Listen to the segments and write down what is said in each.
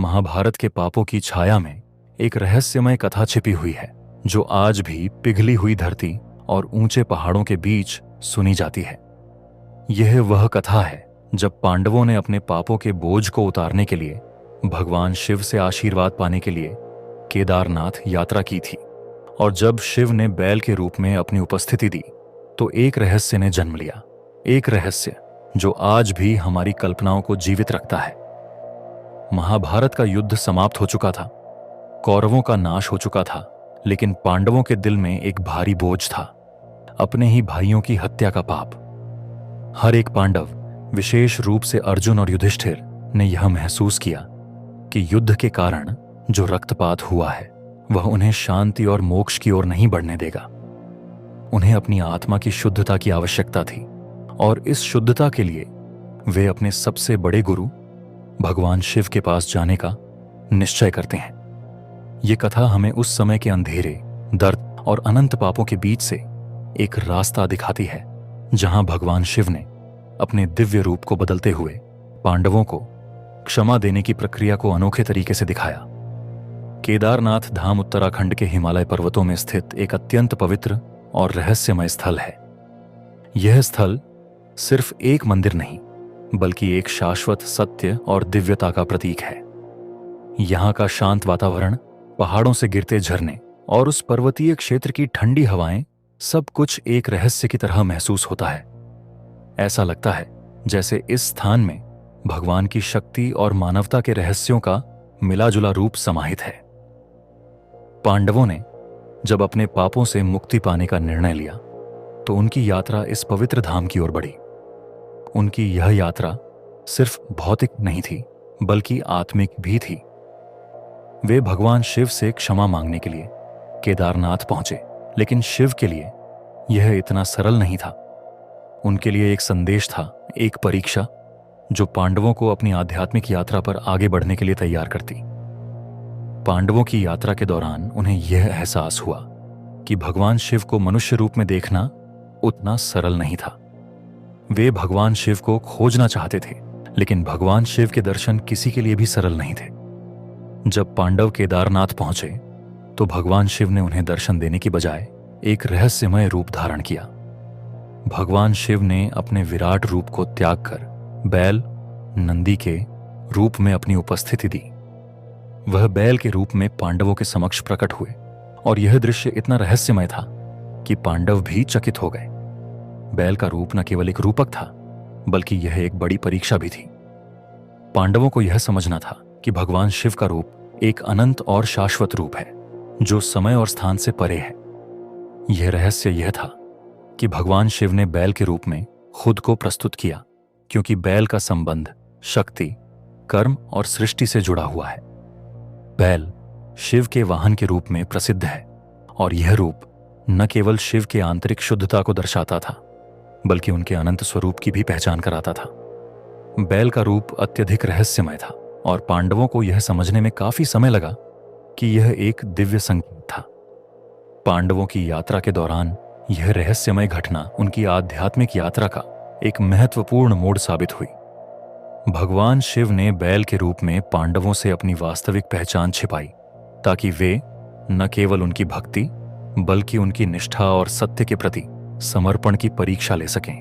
महाभारत के पापों की छाया में एक रहस्यमय कथा छिपी हुई है जो आज भी पिघली हुई धरती और ऊंचे पहाड़ों के बीच सुनी जाती है। यह वह कथा है जब पांडवों ने अपने पापों के बोझ को उतारने के लिए भगवान शिव से आशीर्वाद पाने के लिए केदारनाथ यात्रा की थी, और जब शिव ने बैल के रूप में अपनी उपस्थिति दी तो एक रहस्य ने जन्म लिया, एक रहस्य जो आज भी हमारी कल्पनाओं को जीवित रखता है। महाभारत का युद्ध समाप्त हो चुका था, कौरवों का नाश हो चुका था, लेकिन पांडवों के दिल में एक भारी बोझ था, अपने ही भाइयों की हत्या का पाप। हर एक पांडव, विशेष रूप से अर्जुन और युधिष्ठिर, ने यह महसूस किया कि युद्ध के कारण जो रक्तपात हुआ है वह उन्हें शांति और मोक्ष की ओर नहीं बढ़ने देगा। उन्हें अपनी आत्मा की शुद्धता की आवश्यकता थी, और इस शुद्धता के लिए वे अपने सबसे बड़े गुरु भगवान शिव के पास जाने का निश्चय करते हैं। ये कथा हमें उस समय के अंधेरे, दर्द और अनंत पापों के बीच से एक रास्ता दिखाती है जहां भगवान शिव ने अपने दिव्य रूप को बदलते हुए पांडवों को क्षमा देने की प्रक्रिया को अनोखे तरीके से दिखाया। केदारनाथ धाम उत्तराखंड के हिमालय पर्वतों में स्थित एक अत्यंत पवित्र और रहस्यमय स्थल है। यह स्थल सिर्फ एक मंदिर नहीं, बल्कि एक शाश्वत सत्य और दिव्यता का प्रतीक है। यहाँ का शांत वातावरण, पहाड़ों से गिरते झरने और उस पर्वतीय क्षेत्र की ठंडी हवाएं, सब कुछ एक रहस्य की तरह महसूस होता है। ऐसा लगता है जैसे इस स्थान में भगवान की शक्ति और मानवता के रहस्यों का मिला-जुला रूप समाहित है। पांडवों ने जब अपने पापों से मुक्ति पाने का निर्णय लिया तो उनकी यात्रा इस पवित्र धाम की ओर बढ़ी। उनकी यह यात्रा सिर्फ भौतिक नहीं थी, बल्कि आत्मिक भी थी। वे भगवान शिव से क्षमा मांगने के लिए केदारनाथ पहुंचे, लेकिन शिव के लिए यह इतना सरल नहीं था। उनके लिए एक संदेश था, एक परीक्षा जो पांडवों को अपनी आध्यात्मिक यात्रा पर आगे बढ़ने के लिए तैयार करती। पांडवों की यात्रा के दौरान उन्हें यह एहसास हुआ कि भगवान शिव को मनुष्य रूप में देखना उतना सरल नहीं था। वे भगवान शिव को खोजना चाहते थे, लेकिन भगवान शिव के दर्शन किसी के लिए भी सरल नहीं थे। जब पांडव केदारनाथ पहुंचे तो भगवान शिव ने उन्हें दर्शन देने की बजाय एक रहस्यमय रूप धारण किया। भगवान शिव ने अपने विराट रूप को त्याग कर बैल, नंदी के रूप में अपनी उपस्थिति दी। वह बैल के रूप में पांडवों के समक्ष प्रकट हुए, और यह दृश्य इतना रहस्यमय था कि पांडव भी चकित हो गए। बैल का रूप न केवल एक रूपक था, बल्कि यह एक बड़ी परीक्षा भी थी। पांडवों को यह समझना था कि भगवान शिव का रूप एक अनंत और शाश्वत रूप है जो समय और स्थान से परे है। यह रहस्य यह था कि भगवान शिव ने बैल के रूप में खुद को प्रस्तुत किया, क्योंकि बैल का संबंध शक्ति, कर्म और सृष्टि से जुड़ा हुआ है। बैल शिव के वाहन के रूप में प्रसिद्ध है, और यह रूप न केवल शिव के आंतरिक शुद्धता को दर्शाता था, बल्कि उनके अनंत स्वरूप की भी पहचान कराता था। बैल का रूप अत्यधिक रहस्यमय था, और पांडवों को यह समझने में काफी समय लगा कि यह एक दिव्य संकेत था। पांडवों की यात्रा के दौरान यह रहस्यमय घटना उनकी आध्यात्मिक यात्रा का एक महत्वपूर्ण मोड़ साबित हुई। भगवान शिव ने बैल के रूप में पांडवों से अपनी वास्तविक पहचान छिपाई, ताकि वे न केवल उनकी भक्ति बल्कि उनकी निष्ठा और सत्य के प्रति समर्पण की परीक्षा ले सकें।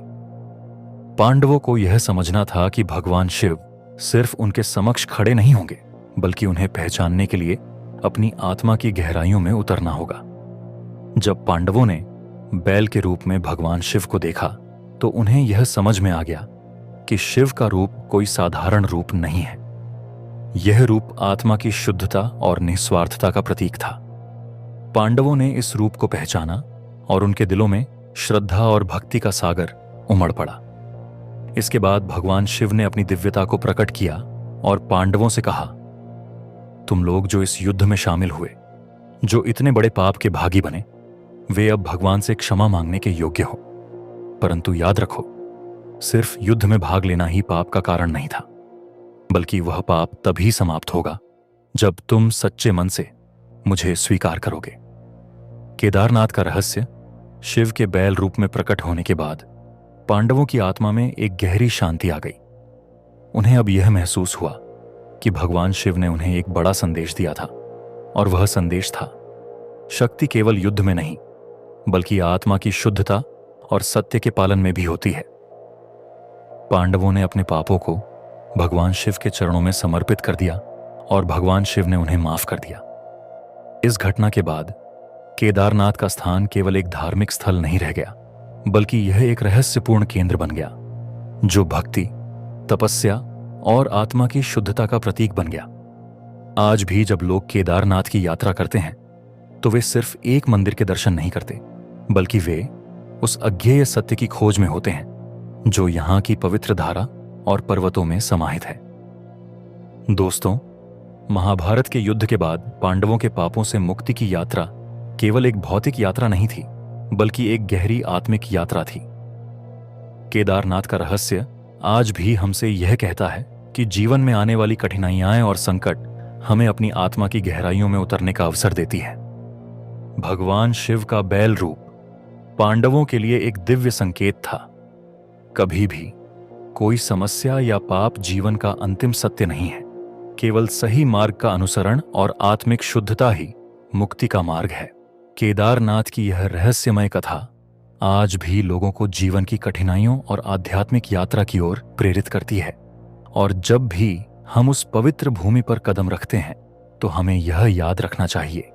पांडवों को यह समझना था कि भगवान शिव सिर्फ उनके समक्ष खड़े नहीं होंगे, बल्कि उन्हें पहचानने के लिए अपनी आत्मा की गहराइयों में उतरना होगा। जब पांडवों ने बैल के रूप में भगवान शिव को देखा तो उन्हें यह समझ में आ गया कि शिव का रूप कोई साधारण रूप नहीं है। यह रूप आत्मा की शुद्धता और निस्वार्थता का प्रतीक था। पांडवों ने इस रूप को पहचाना, और उनके दिलों में श्रद्धा और भक्ति का सागर उमड़ पड़ा। इसके बाद भगवान शिव ने अपनी दिव्यता को प्रकट किया और पांडवों से कहा, तुम लोग जो इस युद्ध में शामिल हुए, जो इतने बड़े पाप के भागी बने, वे अब भगवान से क्षमा मांगने के योग्य हो। परंतु याद रखो, सिर्फ युद्ध में भाग लेना ही पाप का कारण नहीं था, बल्कि वह पाप तभी समाप्त होगा जब तुम सच्चे मन से मुझे स्वीकार करोगे। केदारनाथ का रहस्य शिव के बैल रूप में प्रकट होने के बाद पांडवों की आत्मा में एक गहरी शांति आ गई। उन्हें अब यह महसूस हुआ कि भगवान शिव ने उन्हें एक बड़ा संदेश दिया था, और वह संदेश था, शक्ति केवल युद्ध में नहीं बल्कि आत्मा की शुद्धता और सत्य के पालन में भी होती है। पांडवों ने अपने पापों को भगवान शिव के चरणों में समर्पित कर दिया और भगवान शिव ने उन्हें माफ कर दिया। इस घटना के बाद केदारनाथ का स्थान केवल एक धार्मिक स्थल नहीं रह गया, बल्कि यह एक रहस्यपूर्ण केंद्र बन गया, जो भक्ति, तपस्या और आत्मा की शुद्धता का प्रतीक बन गया। आज भी जब लोग केदारनाथ की यात्रा करते हैं तो वे सिर्फ एक मंदिर के दर्शन नहीं करते, बल्कि वे उस अज्ञेय सत्य की खोज में होते हैं जो यहाँ की पवित्र धारा और पर्वतों में समाहित है। दोस्तों, महाभारत के युद्ध के बाद पांडवों के पापों से मुक्ति की यात्रा केवल एक भौतिक यात्रा नहीं थी, बल्कि एक गहरी आत्मिक यात्रा थी। केदारनाथ का रहस्य आज भी हमसे यह कहता है कि जीवन में आने वाली कठिनाइयां और संकट हमें अपनी आत्मा की गहराइयों में उतरने का अवसर देती है। भगवान शिव का बैल रूप पांडवों के लिए एक दिव्य संकेत था। कभी भी कोई समस्या या पाप जीवन का अंतिम सत्य नहीं है। केवल सही मार्ग का अनुसरण और आत्मिक शुद्धता ही मुक्ति का मार्ग है। केदारनाथ की यह रहस्यमय कथा आज भी लोगों को जीवन की कठिनाइयों और आध्यात्मिक यात्रा की ओर प्रेरित करती है। और जब भी हम उस पवित्र भूमि पर कदम रखते हैं तो हमें यह याद रखना चाहिए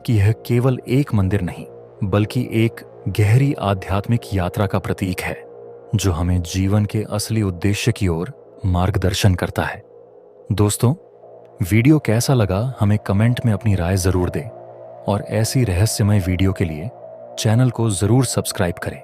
कि यह केवल एक मंदिर नहीं, बल्कि एक गहरी आध्यात्मिक यात्रा का प्रतीक है, जो हमें जीवन के असली उद्देश्य की ओर मार्गदर्शन करता है। दोस्तों, वीडियो कैसा लगा हमें कमेंट में अपनी राय जरूर दें, और ऐसी रहस्यमय वीडियो के लिए चैनल को जरूर सब्सक्राइब करें।